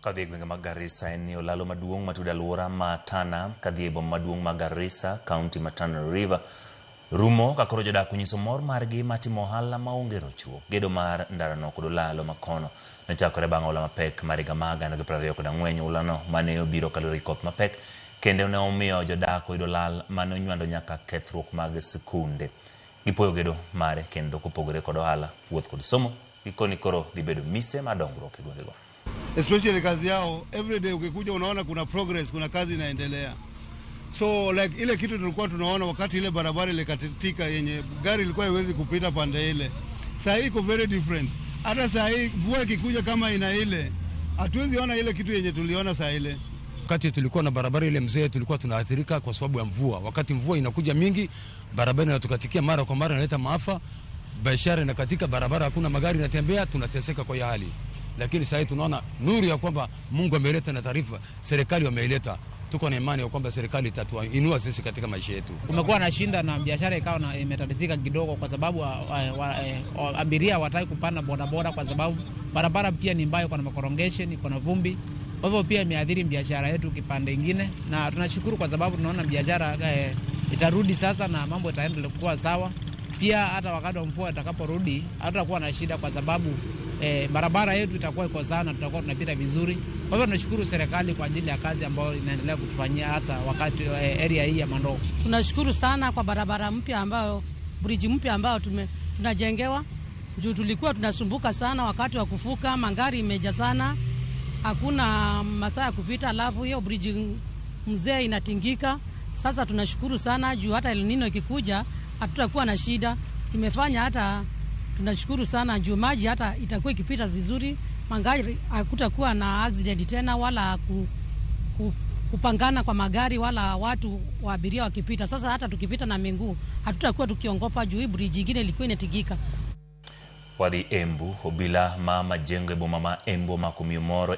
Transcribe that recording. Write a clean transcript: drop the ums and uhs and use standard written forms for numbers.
Kadhi gwenge mag Garissa eneo lalo maduong' matuda luora matana kadhi boma maduong' mag Garissa County Tana River rumo kakoro jodak kunyiso mor margi matimo ohala maonge rochruok. Gedo mar ndarano kod lalo makono nochakore bang' ola mapek mar higa mar 2024 ulano mane obiro kalore koth mapek kendo ne omiyo jodak oyudo lal mane onywando nyaka kethruok mag sikunde. Gipoyo gedo mare kendo kopogore kod ohala, wuoth kod somo gikoni koro dhi bedo mise madongruok e gwengego. Especially kazi yao every day ukikuja unaona kuna progress, kuna kazi inaendelea. So like ile kitu tulikuwa tunaona wakati ile barabara ile katika yenye gari ilikuwa haiwezi kupita pande ile. Sasa hii iko very different. Hata sasa hii mvua ikikuja kama ina ile hatuwezi ona ile kitu yenye tuliona sasa ile. Wakati tulikuwa na barabara ile mzee tulikuwa tunaathirika kwa sababu ya mvua. Wakati mvua inakuja mingi, barabara inatukatikia mara kwa mara, inaleta maafa. Biashara inakatika, barabara hakuna magari yanatembea, tunateseka kwa hali. Lakini sasa tunaona nuru ya kwamba Mungu ameleta na taarifa serikali wameileta. Tuko na imani ya kwamba serikali itatuinua sisi katika maisha yetu. Kumekuwa na shinda na biashara ikawa imetatizika kidogo kwa sababu abiria wataki kupanda bodaboda kwa sababu barabara pia ni mbaya, kuna makorongesheni, kuna vumbi. Kwa hivyo pia imeathiri biashara yetu kipande kingine, na tunashukuru kwa sababu tunaona biashara itarudi sasa na mambo itaendelea kuwa sawa. Pia hata wakati wa mvua itakaporudi hatutakuwa na shida kwa sababu barabara yetu itakuwa iko sana, tutakuwa tunapita vizuri. Kwa hivyo tunashukuru serikali kwa ajili ya kazi ambayo inaendelea kutufanyia hasa wakati area hii ya Mandoo. Tunashukuru sana kwa barabara mpya ambayo bridge mpya ambayo tunajengewa. Juu tulikuwa tunasumbuka sana wakati wa kuvuka, magari imejazana, hakuna masaa ya kupita, alafu hiyo bridge mzee inatingika. Sasa tunashukuru sana juu hata El Nino ikikuja hatutakuwa na shida. Imefanya hata tunashukuru sana juu maji hata itakuwa ikipita vizuri, magari hakutakuwa na accident tena wala kupangana kwa magari wala watu wa abiria wakipita. Sasa hata tukipita na miguu hatutakuwa tukiongopa juu hii bridge nyingine ilikuwa inatigika. Wadi Embu obila mama jengo boma ma Embu makumyomoro